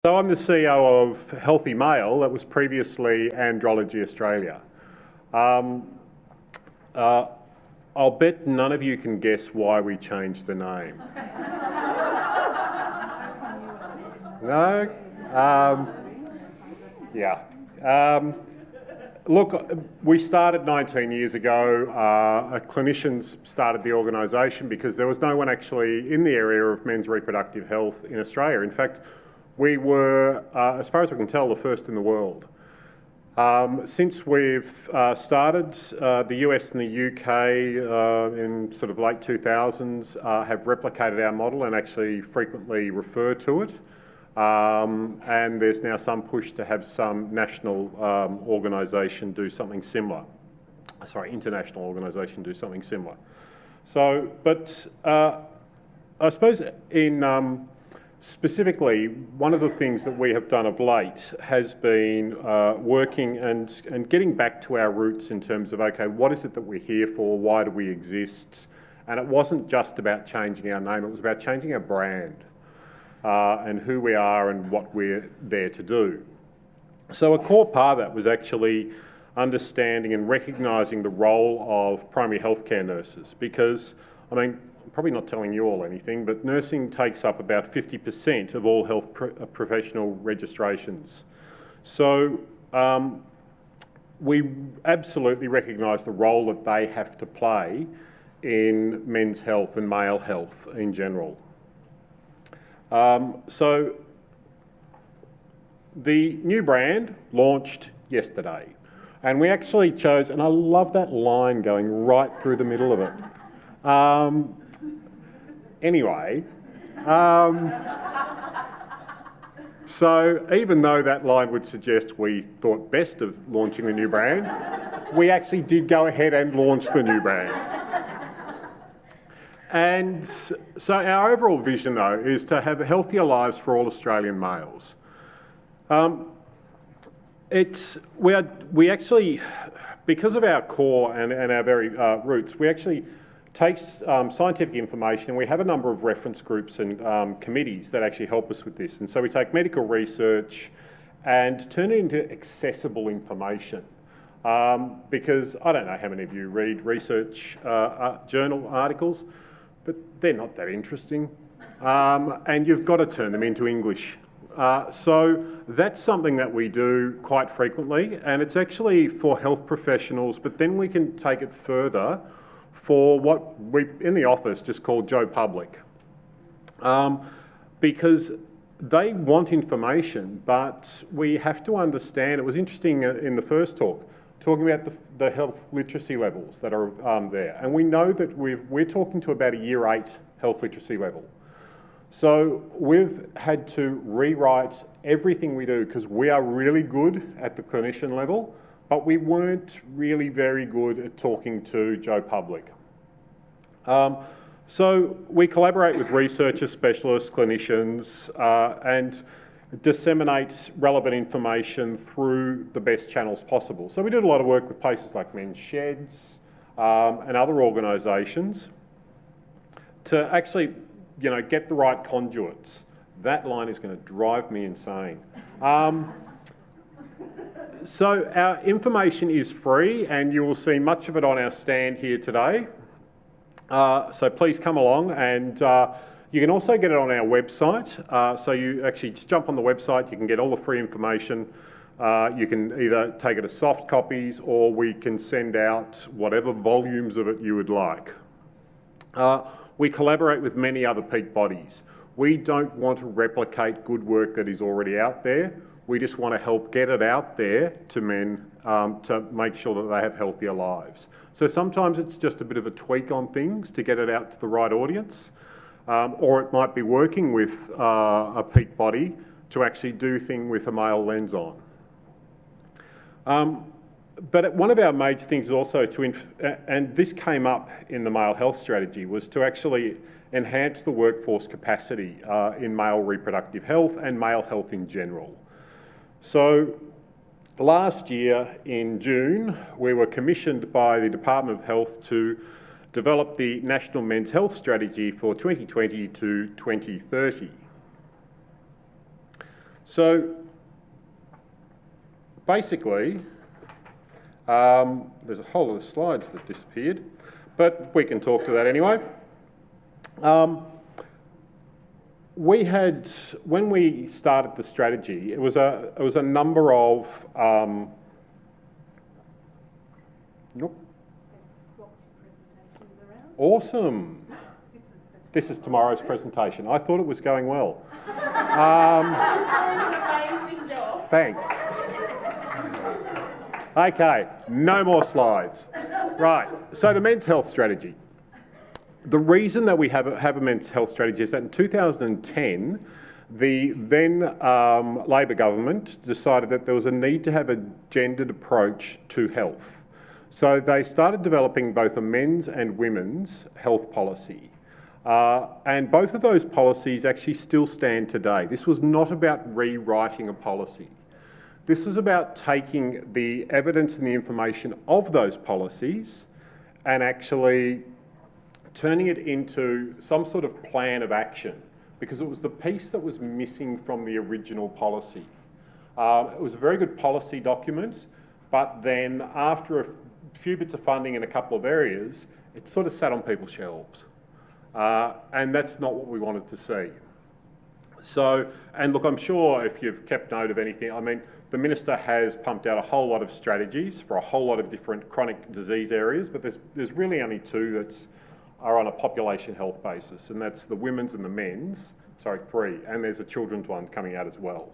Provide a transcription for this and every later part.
So I'm the CEO of Healthy Male, that was previously Andrology Australia. I'll bet none of you can guess why we changed the name. No? Yeah. Look, we started 19 years ago. Clinicians started the organisation because there was no one actually in the area of men's reproductive health in Australia. In fact, we were, as far as we can tell, the first in the world. Since we've started, the US and the UK in sort of late 2000s have replicated our model and actually frequently refer to it. And there's now some push to have some national organisation do something similar. Sorry, international organisation do something similar. So, but I suppose in specifically, one of the things that we have done of late has been working and getting back to our roots in terms of, okay, what is it that we're here for? Why do we exist? And it wasn't just about changing our name, it was about changing our brand and who we are and what we're there to do. So a core part of that was actually understanding and recognising the role of primary healthcare nurses because, I mean, I'm probably not telling you all anything, but nursing takes up about 50% of all health professional registrations. So we absolutely recognise the role that they have to play in men's health and male health in general. So the new brand launched yesterday, and we actually chose, and I love that line going right through the middle of it. Anyway, so even though that line would suggest we thought best of launching the new brand, we actually did go ahead and launch the new brand. And so our overall vision, though, is to have healthier lives for all Australian males. We actually, because of our core and our very roots, we actually take scientific information, and we have a number of reference groups and committees that actually help us with this. And so we take medical research and turn it into accessible information. Because I don't know how many of you read research journal articles, but they're not that interesting. And you've got to turn them into English. So that's something that we do quite frequently, and it's actually for health professionals, but then we can take it further for what we in the office just call Joe Public. Because they want information, but we have to understand, it was interesting in the first talk, talking about the health literacy levels that are there. And we know that we're talking to about a year 8 health literacy level. So we've had to rewrite everything we do because we are really good at the clinician level, but we weren't really very good at talking to Joe Public. So we collaborate with researchers, specialists, clinicians, and disseminate relevant information through the best channels possible. So we did a lot of work with places like Men's Sheds and other organisations to actually, get the right conduits. That line is going to drive me insane. So our information is free, and you will see much of it on our stand here today. So please come along, and you can also get it on our website. So you actually just jump on the website, you can get all the free information. You can either take it as soft copies, or we can send out whatever volumes of it you would like. We collaborate with many other peak bodies. We don't want to replicate good work that is already out there. We just want to help get it out there to men to make sure that they have healthier lives. So sometimes it's just a bit of a tweak on things to get it out to the right audience, or it might be working with a peak body to actually do things with a male lens on. But one of our major things is also to, and this came up in the male health strategy, was to actually enhance the workforce capacity in male reproductive health and male health in general. So last year in June, we were commissioned by the Department of Health to develop the National Men's Health Strategy for 2020 to 2030. So basically, there's a whole lot of slides that disappeared, but we can talk to that anyway. When we started the strategy, it was a number of, Awesome. This is tomorrow's presentation. I thought it was going well. Amazing job. Thanks. Okay, no more slides. Right, so the men's health strategy. The reason that we have a men's health strategy is that in 2010, the then Labor government decided that there was a need to have a gendered approach to health. So they started developing both a men's and women's health policy. And both of those policies actually still stand today. This was not about rewriting a policy. This was about taking the evidence and the information of those policies and actually turning it into some sort of plan of action, because it was the piece that was missing from the original policy. It was a very good policy document, but then after a few bits of funding in a couple of areas, it sort of sat on people's shelves. And that's not what we wanted to see. So, and look, I'm sure if you've kept note of anything, I mean, the Minister has pumped out a whole lot of strategies for a whole lot of different chronic disease areas, but there's really only two that are on a population health basis, and that's the women's and the men's, sorry, three, and there's a children's one coming out as well.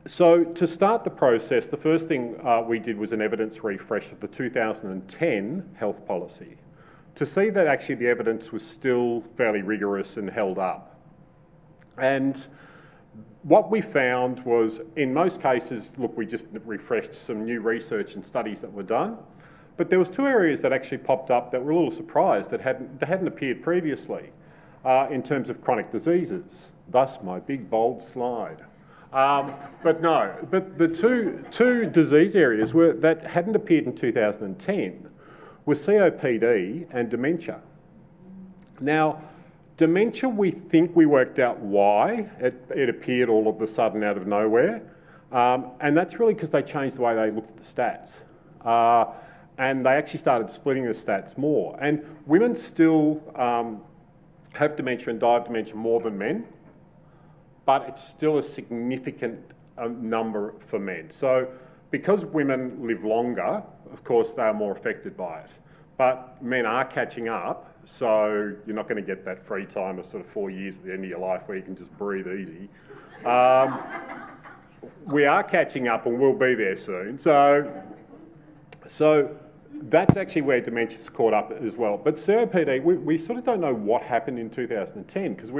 So to start the process, the first thing we did was an evidence refresh of the 2010 health policy to see that actually the evidence was still fairly rigorous and held up. And what we found was, in most cases, look, we just refreshed some new research and studies that were done, but there was two areas that actually popped up that were a little surprised that hadn't appeared previously in terms of chronic diseases. Thus my big bold slide. But the two disease areas that hadn't appeared in 2010 were COPD and dementia. Now, dementia, we think we worked out why it appeared all of a sudden out of nowhere, and that's really because they changed the way they looked at the stats. And they actually started splitting the stats more. And women still have dementia and die of dementia more than men, but it's still a significant number for men. So because women live longer, of course, they are more affected by it. But men are catching up, so you're not going to get that free time of sort of 4 years at the end of your life where you can just breathe easy. We are catching up and we'll be there soon. So that's actually where dementia's caught up as well. But COPD, we sort of don't know what happened in 2010 because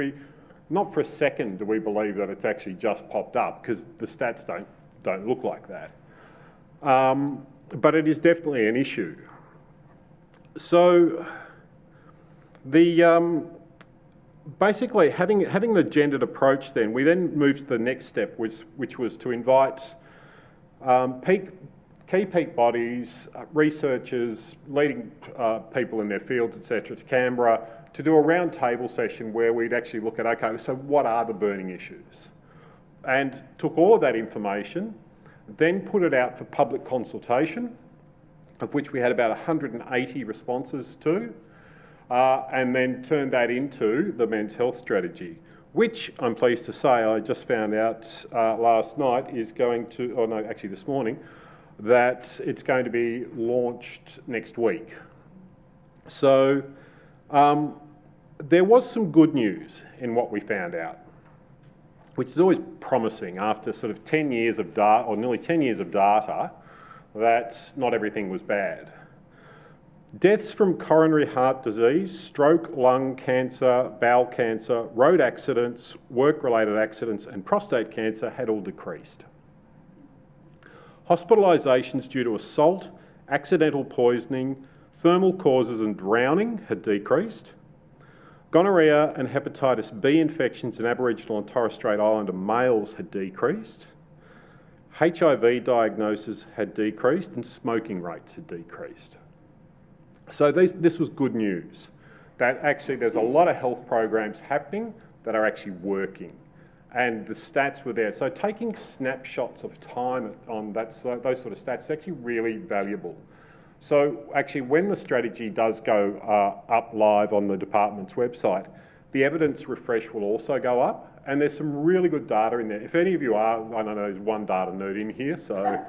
not for a second do we believe that it's actually just popped up because the stats don't look like that. But it is definitely an issue. So basically having the gendered approach then, we then moved to the next step, which was to invite key peak bodies, researchers, leading people in their fields, etc., to Canberra to do a round table session where we'd actually look at, okay, so what are the burning issues? And took all of that information, then put it out for public consultation, of which we had about 180 responses to, and then turned that into the men's health strategy, which I'm pleased to say I just found out last night is going to, oh no, actually this morning, that it's going to be launched next week. So there was some good news in what we found out, which is always promising after sort of 10 years of data, or nearly 10 years of data, that not everything was bad. Deaths from coronary heart disease, stroke, lung cancer, bowel cancer, road accidents, work-related accidents and prostate cancer had all decreased. Hospitalisations due to assault, accidental poisoning, thermal causes and drowning had decreased. Gonorrhea and hepatitis B infections in Aboriginal and Torres Strait Islander males had decreased. HIV diagnosis had decreased and smoking rates had decreased. So this was good news, that actually there's a lot of health programs happening that are actually working. and the stats were there. So taking snapshots of time on those sort of stats is actually really valuable. So actually when the strategy does go up live on the department's website, the evidence refresh will also go up, and there's some really good data in there. If any of you are, I don't know, there's one data nerd in here, so,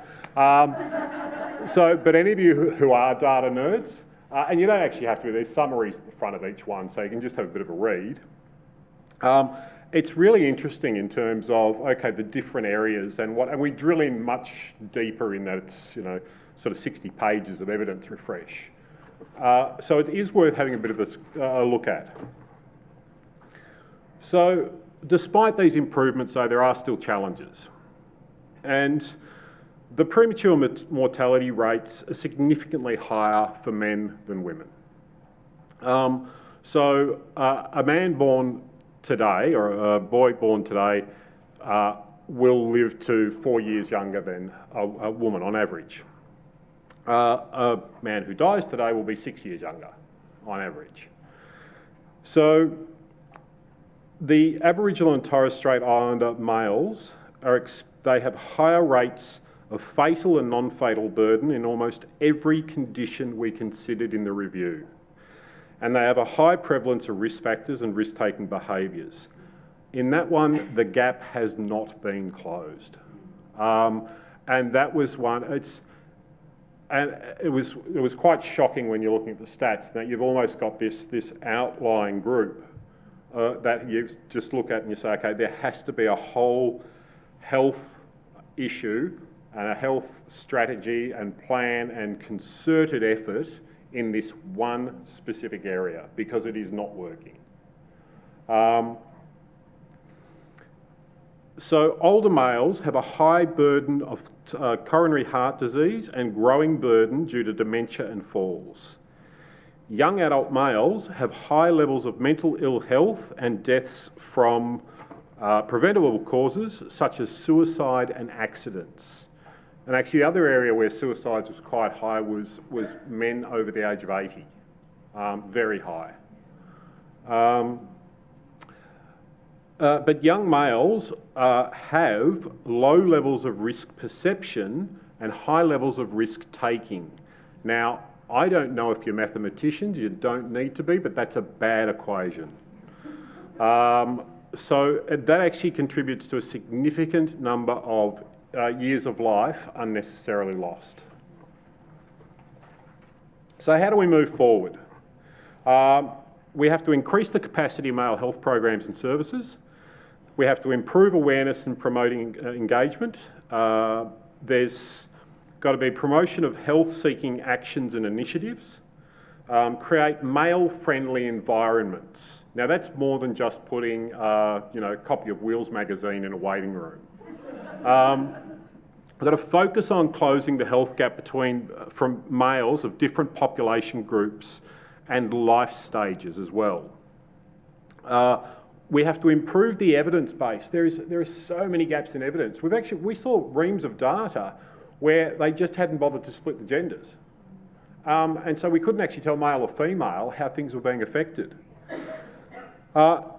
but any of you who are data nerds, and you don't actually have to, there's summaries at the front of each one, so you can just have a bit of a read. It's really interesting in terms of, okay, the different areas and we drill in much deeper in that it's, you know, sort of 60 pages of evidence refresh. So it is worth having a bit of a look at. So despite these improvements though, there are still challenges. And the premature mortality rates are significantly higher for men than women. So a man born today, or a boy born today, will live to 4 years younger than a woman on average. A man who dies today will be 6 years younger on average. So the Aboriginal and Torres Strait Islander males, they have higher rates of fatal and non-fatal burden in almost every condition we considered in the review. And they have a high prevalence of risk factors and risk-taking behaviours. In that one, the gap has not been closed. And that was one, it was quite shocking when you're looking at the stats that you've almost got this outlying group that you just look at and you say, okay, there has to be a whole health issue and a health strategy and plan and concerted effort in this one specific area because it is not working. So older males have a high burden of coronary heart disease and growing burden due to dementia and falls. Young adult males have high levels of mental ill health and deaths from preventable causes such as suicide and accidents. And actually the other area where suicides was quite high was men over the age of 80, very high. But young males have low levels of risk perception and high levels of risk taking. Now, I don't know if you're mathematicians, you don't need to be, but that's a bad equation. So that actually contributes to a significant number of years of life unnecessarily lost. So how do we move forward? We have to increase the capacity of male health programs and services. We have to improve awareness and promoting engagement. There's got to be promotion of health-seeking actions and initiatives. Create male-friendly environments. Now that's more than just putting a copy of Wheels magazine in a waiting room. We've got to focus on closing the health gap from males of different population groups and life stages as well. We have to improve the evidence base. There are so many gaps in evidence. We saw reams of data where they just hadn't bothered to split the genders. And so we couldn't actually tell male or female how things were being affected.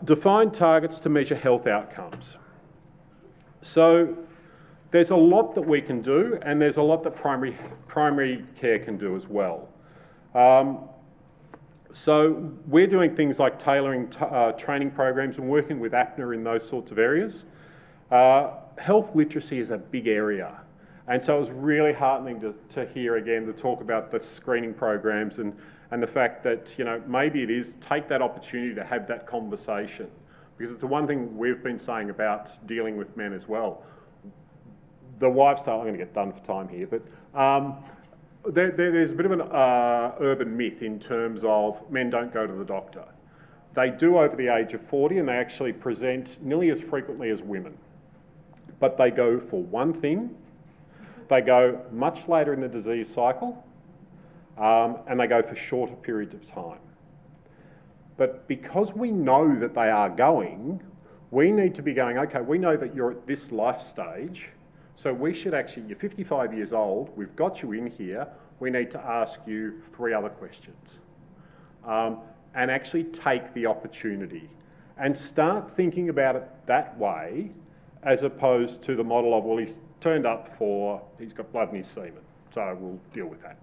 Define targets to measure health outcomes. So there's a lot that we can do, and there's a lot that primary care can do as well. So we're doing things like tailoring training programs and working with APNA in those sorts of areas. Health literacy is a big area. And so it was really heartening to hear again the talk about the screening programs and the fact that, maybe it is take that opportunity to have that conversation. Because it's the one thing we've been saying about dealing with men as well. The lifestyle, I'm going to get done for time here, but there's a bit of an urban myth in terms of men don't go to the doctor. They do over the age of 40 and they actually present nearly as frequently as women. But they go for one thing, they go much later in the disease cycle, and they go for shorter periods of time. But because we know that they are going, we need to be going, okay, we know that you're at this life stage, so we should actually, you're 55 years old, we've got you in here, we need to ask you 3 other questions. And actually take the opportunity. and start thinking about it that way, as opposed to the model of, well, he's turned up he's got blood in his semen, so we'll deal with that.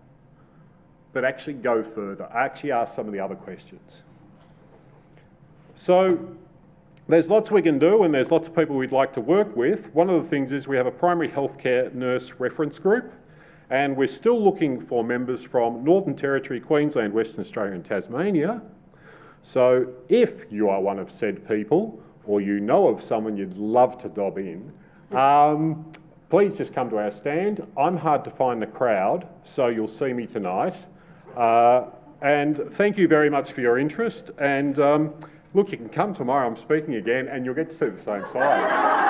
But actually go further, actually ask some of the other questions. So there's lots we can do, and there's lots of people we'd like to work with. One of the things is we have a primary healthcare nurse reference group, and we're still looking for members from Northern Territory, Queensland, Western Australia and Tasmania. So if you are one of said people, or you know of someone you'd love to dob in, please just come to our stand. I'm hard to find the crowd, so you'll see me tonight. And thank you very much for your interest. And look, you can come tomorrow, I'm speaking again, and you'll get to see the same slides.